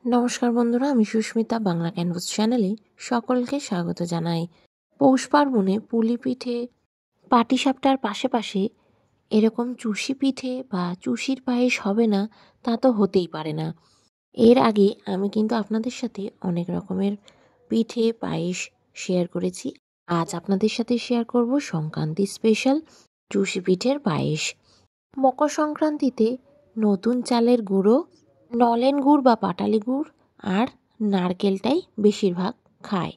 নমস্কার বন্ধুরা, আমি সুস্মিতা বাংলা ক্যানভাস চ্যানেলে সকলকে স্বাগত জানাই। পৌষ পার্বণে পুলি পিঠে, পাটিসাপটার পাশে এরকম চুষি পিঠে বা চুষির পায়েস হবে না তা তো হতেই পারে না। এর আগে আমি কিন্তু আপনাদের সাথে অনেক রকমের পিঠে পায়েস শেয়ার করেছি। আজ আপনাদের সাথে শেয়ার করব সংক্রান্তি স্পেশাল চুষি পিঠের পায়েস। মকর সংক্রান্তিতে নতুন চালের গুঁড়ো, নলেন গুড় বা পাটালি গুড় আর নারকেলটাই বেশিরভাগ খায়।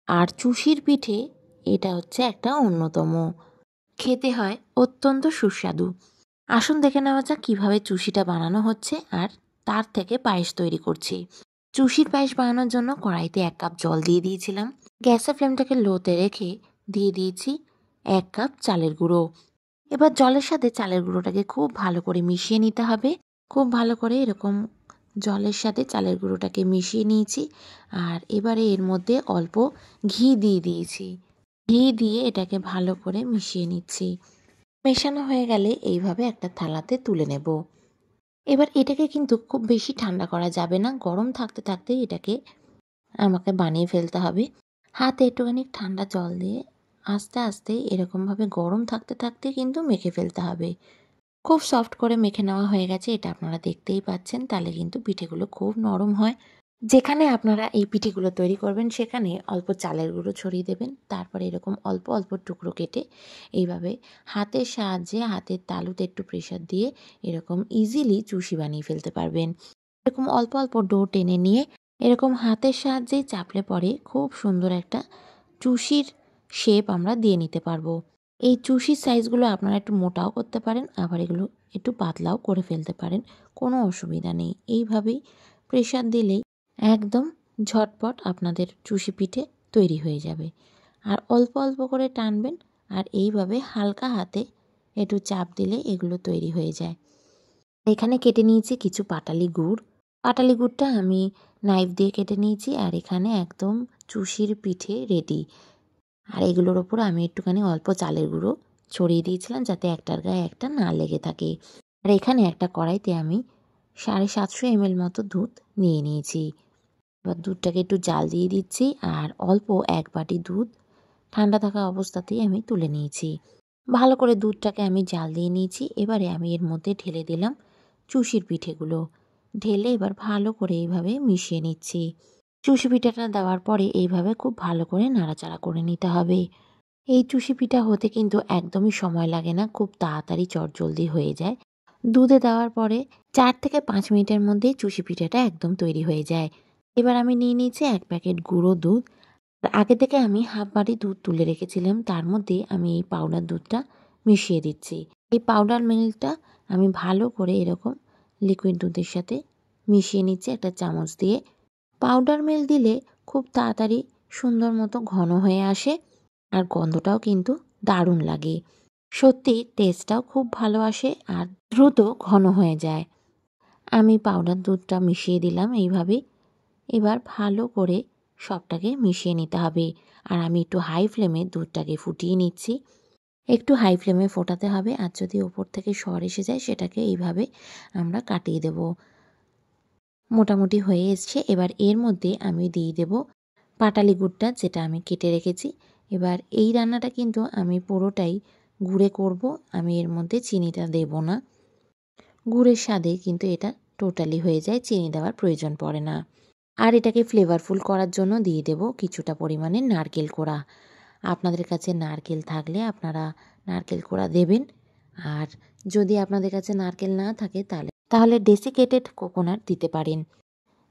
আর চুষির পিঠে এটা হচ্ছে একটা অন্যতম, খেতে হয় অত্যন্ত সুস্বাদু। আসুন দেখে নেওয়া যাক কীভাবে চুষিটা বানানো হচ্ছে আর তার থেকে পায়েস তৈরি করছি। চুষির পায়েস বানানোর জন্য কড়াইতে 1 কাপ জল দিয়ে দিয়েছিলাম। গ্যাসের ফ্লেমটাকে লোতে রেখে দিয়ে দিয়েছি 1 কাপ চালের গুঁড়ো। এবার জলের সাথে চালের গুঁড়োটাকে খুব ভালো করে মিশিয়ে নিতে হবে। খুব ভালো করে এরকম জলের সাথে চালের গুঁড়োটাকে মিশিয়ে নিয়েছি। আর এবারে এর মধ্যে অল্প ঘি দিয়ে দিয়েছি। ঘি দিয়ে এটাকে ভালো করে মিশিয়ে নিচ্ছি। মেশানো হয়ে গেলে এইভাবে একটা থালাতে তুলে নেব। এবার এটাকে কিন্তু খুব বেশি ঠান্ডা করা যাবে না, গরম থাকতে থাকতেই এটাকে আমাকে বানিয়ে ফেলতে হবে। হাতে একটুখানি ঠান্ডা জল দিয়ে আস্তে আস্তে এরকমভাবে গরম থাকতে থাকতে কিন্তু মেখে ফেলতে হবে। খুব সফট করে মেখে নেওয়া হয়ে গেছে, এটা আপনারা দেখতেই পাচ্ছেন। তাহলে কিন্তু পিঠেগুলো খুব নরম হয়। যেখানে আপনারা এই পিঠেগুলো তৈরি করবেন সেখানে অল্প চালের গুঁড়ো ছড়িয়ে দেবেন। তারপরে এরকম অল্প অল্প টুকরো কেটে এইভাবে হাতের সাহায্যে হাতের তালুতে একটু প্রেশার দিয়ে এরকম ইজিলি চুষি বানিয়ে ফেলতে পারবেন। এরকম অল্প অল্প ডো টেনে নিয়ে এরকম হাতের সাহায্যেই চাপলে পরে খুব সুন্দর একটা চুষির শেপ আমরা দিয়ে নিতে পারবো। এই চুষির সাইজগুলো আপনারা একটু মোটাও করতে পারেন, আবার এগুলো একটু পাতলাও করে ফেলতে পারেন, কোনো অসুবিধা নেই। এইভাবেই প্রেশার দিলেই একদম ঝটপট আপনাদের চুষি পিঠে তৈরি হয়ে যাবে। আর অল্প অল্প করে টানবেন আর এইভাবে হালকা হাতে একটু চাপ দিলে এগুলো তৈরি হয়ে যায়। এখানে কেটে নিয়েছি কিছু পাটালি গুড়। পাটালি গুড়টা আমি নাইফ দিয়ে কেটে নিয়েছি। আর এখানে একদম চুষির পিঠে রেডি। আর এগুলোর ওপর আমি একটুখানি অল্প চালের গুঁড়ো ছড়িয়ে দিয়েছিলাম যাতে একটার গায়ে একটা না লেগে থাকে। আর এখানে একটা কড়াইতে আমি 750 ml মতো দুধ নিয়ে নিয়েছি। এবার দুধটাকে একটু জাল দিয়ে দিচ্ছি আর অল্প 1 বাটি দুধ ঠান্ডা থাকা অবস্থাতেই আমি তুলে নিয়েছি। ভালো করে দুধটাকে আমি জাল দিয়ে নিয়েছি। এবারে আমি এর মধ্যে ঢেলে দিলাম চুষির পিঠেগুলো। ঢেলে এবার ভালো করে এইভাবে মিশিয়ে নিচ্ছি। চুষি পিঠাটা দেওয়ার পরে এইভাবে খুব ভালো করে নাড়াচাড়া করে নিতে হবে। এই চুষি পিঠা হতে কিন্তু একদমই সময় লাগে না, খুব তাড়াতাড়ি চটজলদি হয়ে যায়। দুধে দেওয়ার পরে 4 থেকে 5 মিনিটের মধ্যেই চুষি পিঠাটা একদম তৈরি হয়ে যায়। এবার আমি নিয়ে নিয়েছি 1 প্যাকেট গুঁড়ো দুধ। আগে থেকে আমি হাফ বাটি দুধ তুলে রেখেছিলাম, তার মধ্যে আমি এই পাউডার দুধটা মিশিয়ে দিচ্ছি। এই পাউডার মিল্কটা আমি ভালো করে এরকম লিকুইড দুধের সাথে মিশিয়ে নিচ্ছি একটা চামচ দিয়ে। পাউডার মিল্ক দিলে খুব তাড়াতাড়ি সুন্দর মতো ঘন হয়ে আসে আর গন্ধটাও কিন্তু দারুণ লাগে। সত্যি টেস্টটাও খুব ভালো আসে আর দ্রুত ঘন হয়ে যায়। আমি পাউডার দুধটা মিশিয়ে দিলাম এইভাবেই। এবার ভালো করে সবটাকে মিশিয়ে নিতে হবে। আর আমি একটু হাই ফ্লেমে দুধটাকে ফুটিয়ে নিচ্ছি। একটু হাই ফ্লেমে ফোটাতে হবে, আর যদি ওপর থেকে সর এসে যায় সেটাকে এইভাবে আমরা কাটিয়ে দেব। মোটামুটি হয়ে এসছে। এবার এর মধ্যে আমি দিয়ে দেব পাটালি গুড়টা যেটা আমি কেটে রেখেছি। এবার এই রান্নাটা কিন্তু আমি পুরোটাই গুড়ে করব, আমি এর মধ্যে চিনিটা দেব না। গুড়ের স্বাদে কিন্তু এটা টোটালি হয়ে যায়, চিনি দেওয়ার প্রয়োজন পড়ে না। আর এটাকে ফ্লেভারফুল করার জন্য দিয়ে দেব কিছুটা পরিমাণে নারকেল কোড়া। আপনাদের কাছে নারকেল থাকলে আপনারা নারকেল কোড়া দেবেন। আর যদি আপনাদের কাছে নারকেল না থাকে তাহলে ডেসিকেটেড কোকোনাট দিতে পারেন।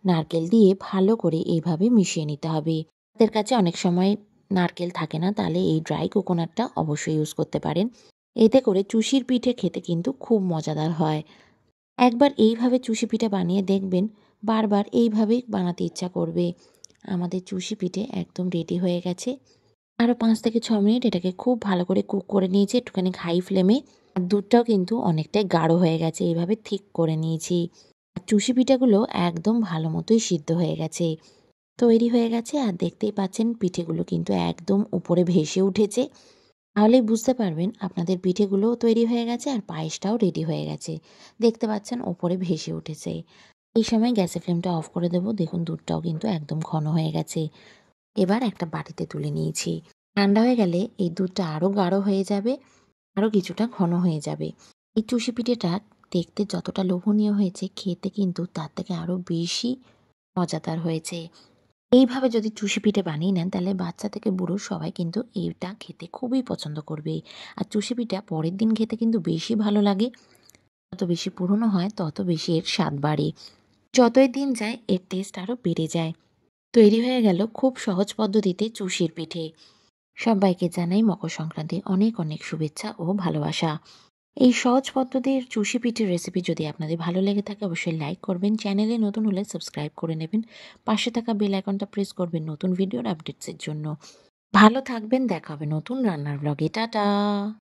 নারকেল দিয়ে ভালো করে এইভাবে মিশিয়ে নিতে হবে। আপনাদের কাছে অনেক সময় নারকেল থাকে না, তাহলে এই ড্রাই কোকোনাটটা অবশ্যই ইউজ করতে পারেন। এতে করে চুষির পিঠে খেতে কিন্তু খুব মজাদার হয়। একবার এইভাবে চুষি পিঠে বানিয়ে দেখবেন, বারবার এইভাবেই বানাতে ইচ্ছা করবে। আমাদের চুষি পিঠে একদম রেডি হয়ে গেছে। আরও 5 থেকে 6 মিনিট এটাকে খুব ভালো করে কুক করে নিয়েছি একটুখানি হাই ফ্লেমে। আর দুধটাও কিন্তু অনেকটাই গাঢ় হয়ে গেছে, এইভাবে ঠিক করে নিয়েছি। আর চুষি পিঠাগুলো একদম ভালো মতোই সিদ্ধ হয়ে গেছে, তৈরি হয়ে গেছে। আর দেখতেই পাচ্ছেন পিঠেগুলো কিন্তু একদম উপরে ভেসে উঠেছে। তাহলেই বুঝতে পারবেন আপনাদের পিঠেগুলোও তৈরি হয়ে গেছে আর পায়েসটাও রেডি হয়ে গেছে। দেখতে পাচ্ছেন ওপরে ভেসে উঠেছে। এই সময় গ্যাসের ফ্লেমটা অফ করে দেবো। দেখুন দুধটাও কিন্তু একদম ঘন হয়ে গেছে। এবার একটা বাটিতে তুলে নিয়েছি। ঠান্ডা হয়ে গেলে এই দুধটা আরও গাঢ় হয়ে যাবে, আরও কিছুটা ঘন হয়ে যাবে। এই চুষি পিঠেটা দেখতে যতটা লোভনীয় হয়েছে, খেতে কিন্তু তার থেকে আরও বেশি মজাদার হয়েছে। এইভাবে যদি চুষি পিঠে বানিয়ে নেন তাহলে বাচ্চা থেকে বুড়ো সবাই কিন্তু এইটা খেতে খুবই পছন্দ করবে। আর চুষি পিঠা পরের দিন খেতে কিন্তু বেশি ভালো লাগে। যত বেশি পুরনো হয় তত বেশি এর স্বাদ বাড়ে। যতই দিন যায় এর টেস্ট আরও বেড়ে যায়। তৈরি হয়ে গেল খুব সহজ পদ্ধতিতে চুষির পিঠে। সবাইকে জানাই মকর সংক্রান্তির অনেক অনেক শুভেচ্ছা ও ভালোবাসা। এই সহজ পদ্ধতির চুষি পিঠের রেসিপি যদি আপনাদের ভালো লেগে থাকে অবশ্যই লাইক করবেন। চ্যানেলে নতুন হলে সাবস্ক্রাইব করে নেবেন। পাশে থাকা বেল আইকনটা প্রেস করবেন নতুন ভিডিওর আপডেটসের জন্য। ভালো থাকবেন, দেখা হবে নতুন রান্নার ব্লগে। টাটা।